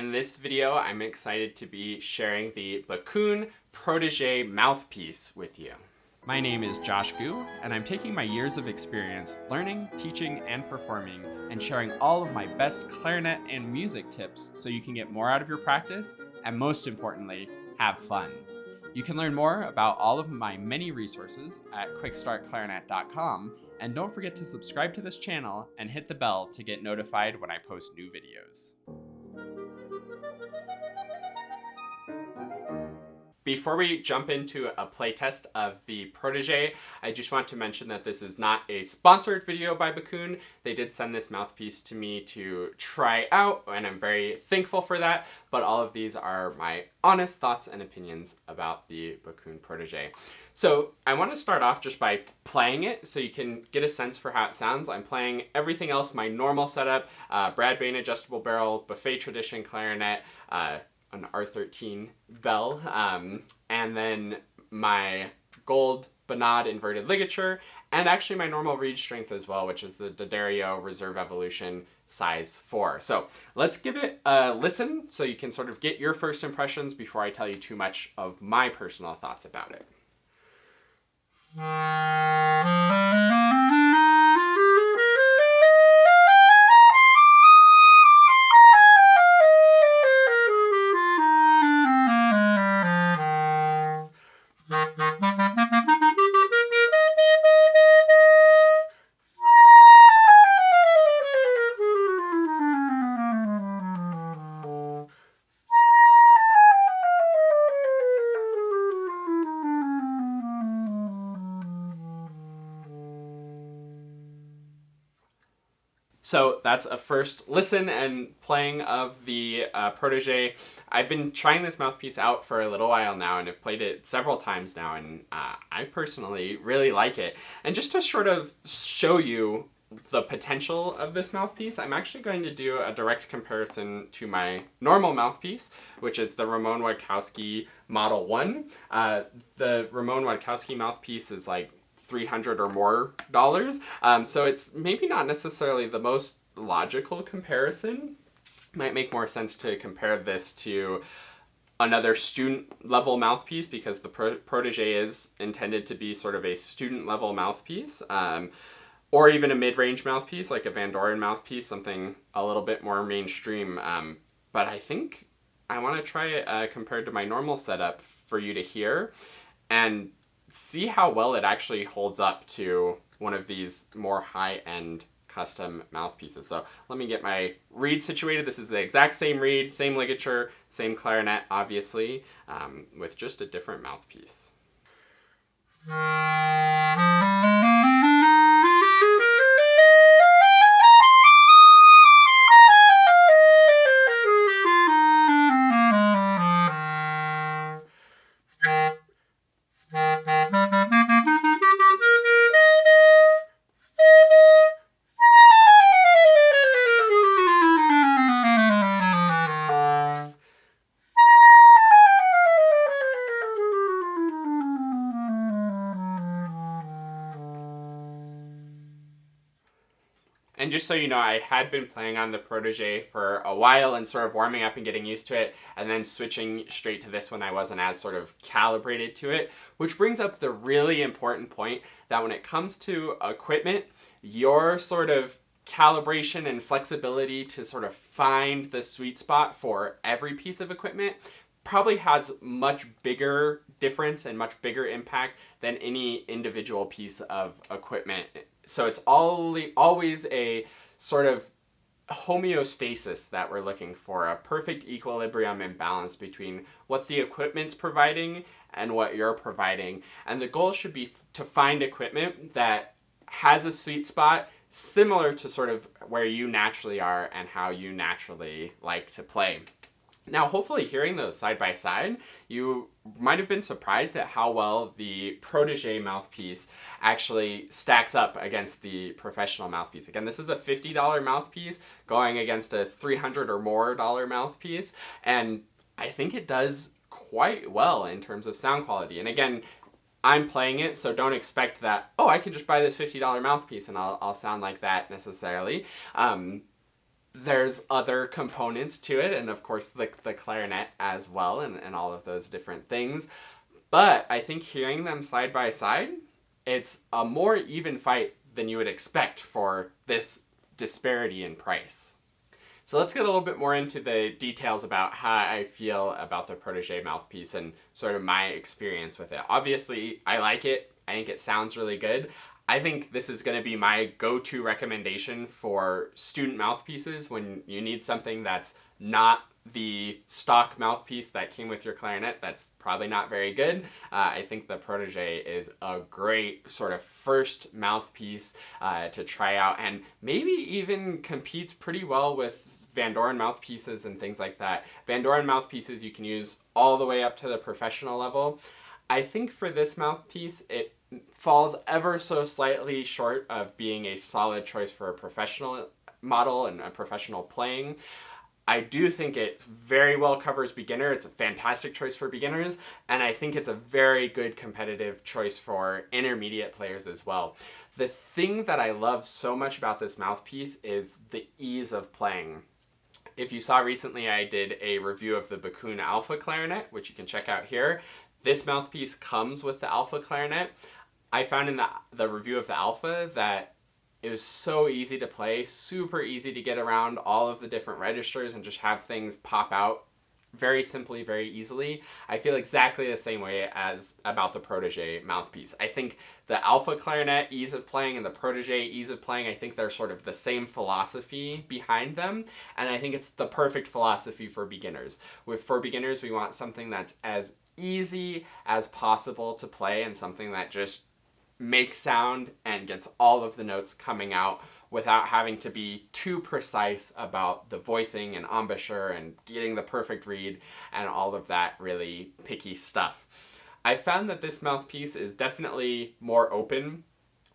In this video, I'm excited to be sharing the Backun Protégé mouthpiece with you. My name is Josh Gu, and I'm taking my years of experience learning, teaching, and performing, and sharing all of my best clarinet and music tips so you can get more out of your practice, and most importantly, have fun. You can learn more about all of my many resources at QuickStartClarinet.com, and don't forget to subscribe to this channel and hit the bell to get notified when I post new videos. Before we jump into a playtest of the Protégé, I just want to mention that this is not a sponsored video by Backun. They did send this mouthpiece to me to try out, and I'm very thankful for that, but all of these are my honest thoughts and opinions about the Backun Protégé. So I want to start off just by playing it so you can get a sense for how it sounds. I'm playing everything else, my normal setup, Brad Bain adjustable barrel, buffet tradition clarinet, an R13 bell, and then my gold Bonade inverted ligature, and actually my normal reed strength as well, which is the D'Addario Reserve Evolution size 4. So let's give it a listen so you can sort of get your first impressions before I tell you too much of my personal thoughts about it. So that's a first listen and playing of the Protégé. I've been trying this mouthpiece out for a little while now and have played it several times now, and I personally really like it. And just to sort of show you the potential of this mouthpiece, I'm actually going to do a direct comparison to my normal mouthpiece, which is the Ramon Wadkowski Model 1. The Ramon Wadkowski mouthpiece is like $300 or more. So it's maybe not necessarily the most logical comparison. Might make more sense to compare this to another student level mouthpiece, because the Protégé is intended to be sort of a student level mouthpiece, or even a mid-range mouthpiece like a Van Doren mouthpiece, something a little bit more mainstream. But I think I want to try it compared to my normal setup for you to hear and see how well it actually holds up to one of these more high-end custom mouthpieces. So let me get my reed situated. This is the exact same reed, same ligature, same clarinet, obviously, with just a different mouthpiece. And just so you know, I had been playing on the Protégé for a while and sort of warming up and getting used to it, and then switching straight to this when I wasn't as sort of calibrated to it, which brings up the really important point that when it comes to equipment, your sort of calibration and flexibility to sort of find the sweet spot for every piece of equipment probably has much bigger difference and much bigger impact than any individual piece of equipment. So it's always a sort of homeostasis that we're looking for, a perfect equilibrium and balance between what the equipment's providing and what you're providing. And the goal should be to find equipment that has a sweet spot similar to sort of where you naturally are and how you naturally like to play. Now, hopefully hearing those side by side, you might have been surprised at how well the Protégé mouthpiece actually stacks up against the professional mouthpiece. Again, this is a $50 mouthpiece going against a $300 or more mouthpiece, and I think it does quite well in terms of sound quality. And again, I'm playing it, so don't expect that, oh, I can just buy this $50 mouthpiece and I'll sound like that necessarily. there's other components to it, and of course the clarinet as well, and all of those different things. But I think hearing them side by side, it's a more even fight than you would expect for this disparity in price. So let's get a little bit more into the details about how I feel about the Protégé mouthpiece and sort of my experience with it. Obviously, I like it. I think it sounds really good. I think this is going to be my go-to recommendation for student mouthpieces when you need something that's not the stock mouthpiece that came with your clarinet. That's probably not very good. I think the Protégé is a great sort of first mouthpiece to try out, and maybe even competes pretty well with Van Doren mouthpieces and things like that. Van Doren mouthpieces you can use all the way up to the professional level. I think for this mouthpiece, it falls ever so slightly short of being a solid choice for a professional model and a professional playing. I do think it very well covers beginner. It's a fantastic choice for beginners, and I think it's a very good competitive choice for intermediate players as well. The thing that I love so much about this mouthpiece is the ease of playing. If you saw recently, I did a review of the Backun Alpha Clarinet, which you can check out here. This mouthpiece comes with the Alpha Clarinet. I found in the review of the Alpha that it was so easy to play, super easy to get around all of the different registers and just have things pop out very simply, very easily. I feel exactly the same way as about the Protégé mouthpiece. I think the Alpha Clarinet ease of playing and the Protégé ease of playing, I think they're sort of the same philosophy behind them, and I think it's the perfect philosophy for beginners. For beginners, we want something that's as easy as possible to play and something that just makes sound and gets all of the notes coming out without having to be too precise about the voicing and embouchure and getting the perfect read and all of that really picky stuff. I found that this mouthpiece is definitely more open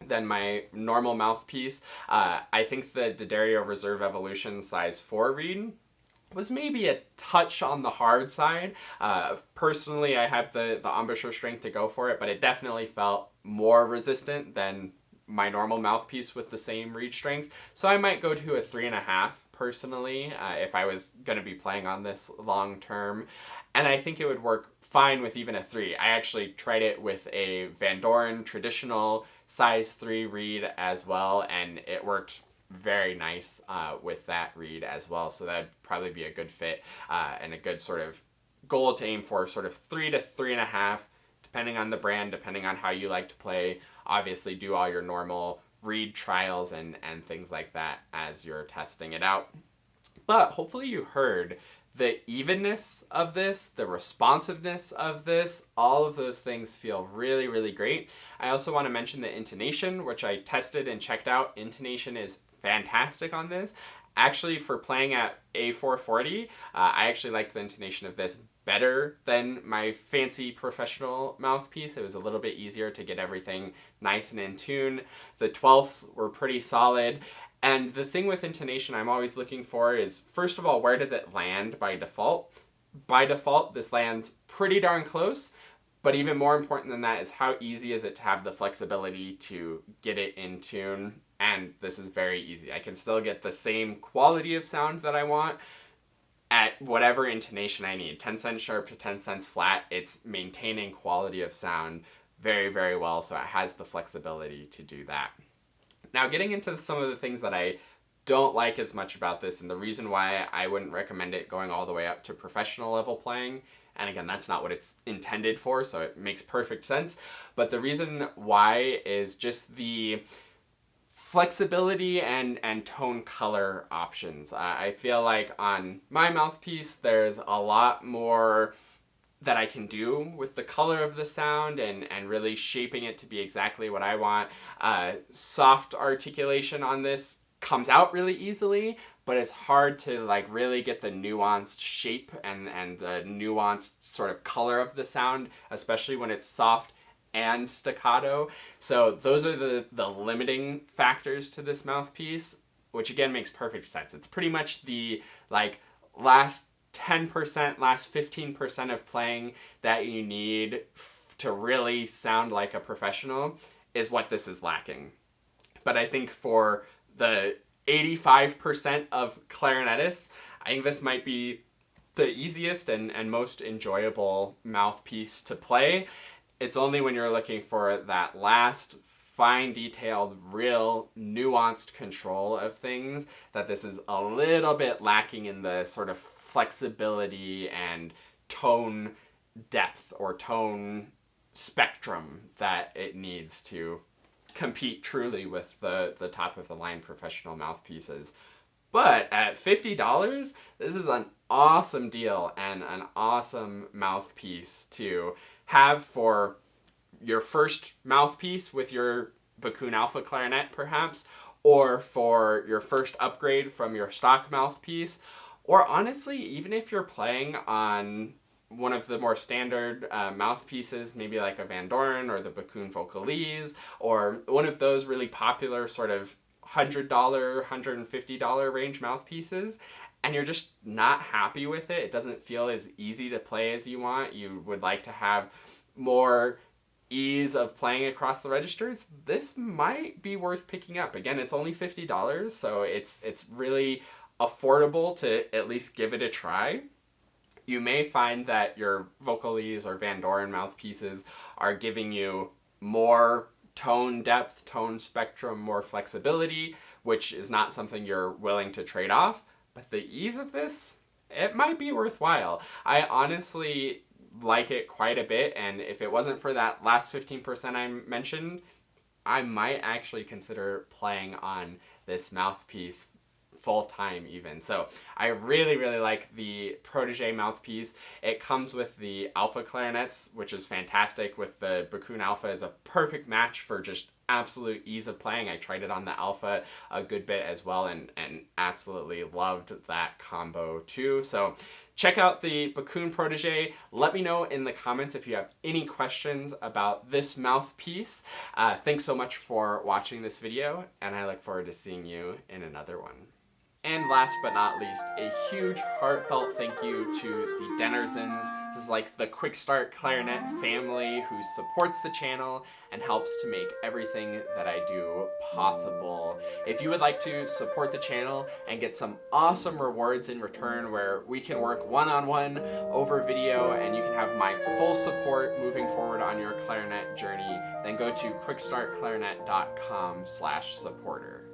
than my normal mouthpiece. I think the D'Addario Reserve Evolution size 4 reed was maybe a touch on the hard side. Personally, I have the embouchure strength to go for it, but it definitely felt more resistant than my normal mouthpiece with the same reed strength. So I might go to a 3.5 personally if I was going to be playing on this long term. And I think it would work fine with even a 3. I actually tried it with a Van Doren traditional size 3 reed as well, and it worked very nice with that reed as well. So that'd probably be a good fit and a good sort of goal to aim for, sort of 3 to 3.5, depending on the brand, depending on how you like to play. Obviously do all your normal reed trials and things like that as you're testing it out. But hopefully you heard the evenness of this, the responsiveness of this, all of those things feel really, really great. I also want to mention the intonation, which I tested and checked out. Intonation is fantastic on this. Actually, for playing at A440, I actually liked the intonation of this better than my fancy professional mouthpiece. It was a little bit easier to get everything nice and in tune. The 12ths were pretty solid. And the thing with intonation I'm always looking for is, first of all, where does it land by default? By default, this lands pretty darn close. But even more important than that is how easy is it to have the flexibility to get it in tune. And this is very easy. I can still get the same quality of sound that I want at whatever intonation I need. 10 cents sharp to 10 cents flat. It's maintaining quality of sound very, very well. So it has the flexibility to do that. Now, getting into some of the things that I don't like as much about this, and the reason why I wouldn't recommend it going all the way up to professional level playing, and again, that's not what it's intended for, so it makes perfect sense, but the reason why is just the flexibility and tone color options. I feel like on my mouthpiece, there's a lot more that I can do with the color of the sound and really shaping it to be exactly what I want. Soft articulation on this comes out really easily, but it's hard to like really get the nuanced shape and the nuanced sort of color of the sound, especially when it's soft and staccato. So those are the limiting factors to this mouthpiece, which again makes perfect sense. It's pretty much the like last 10%, last 15% of playing that you need to really sound like a professional is what this is lacking. But I think for the 85% of clarinetists, I think this might be the easiest and most enjoyable mouthpiece to play. It's only when you're looking for that last fine detailed, real nuanced control of things that this is a little bit lacking in the sort of flexibility and tone depth or tone spectrum that it needs to compete truly with the top of the line professional mouthpieces. But at $50, this is an awesome deal and an awesome mouthpiece to have for your first mouthpiece with your Backun Alpha clarinet, perhaps, or for your first upgrade from your stock mouthpiece, or honestly, even if you're playing on one of the more standard mouthpieces, maybe like a Van Doren or the Backun Vocalise, or one of those really popular sort of $100, $150 range mouthpieces, and you're just not happy with it, it doesn't feel as easy to play as you want, you would like to have more ease of playing across the registers, this might be worth picking up. Again, it's only $50, so it's really affordable to at least give it a try. You may find that your Vocalise or Van Doren mouthpieces are giving you more tone depth, tone spectrum, more flexibility, which is not something you're willing to trade off, but the ease of this, it might be worthwhile. I honestly like it quite a bit, and if it wasn't for that last 15% I mentioned, I might actually consider playing on this mouthpiece full time even. So I really like the Protégé mouthpiece. It comes with the Alpha clarinets, which is fantastic. With the Backun Alpha is a perfect match for just absolute ease of playing. I tried it on the Alpha a good bit as well and absolutely loved that combo too. So check out the Backun Protégé. Let me know in the comments if you have any questions about this mouthpiece. Thanks so much for watching this video, and I look forward to seeing you in another one. And last but not least, a huge heartfelt thank you to the Dennersons. This is like the QuickStart Clarinet family who supports the channel and helps to make everything that I do possible. If you would like to support the channel and get some awesome rewards in return where we can work one-on-one over video and you can have my full support moving forward on your clarinet journey, then go to quickstartclarinet.com/supporter.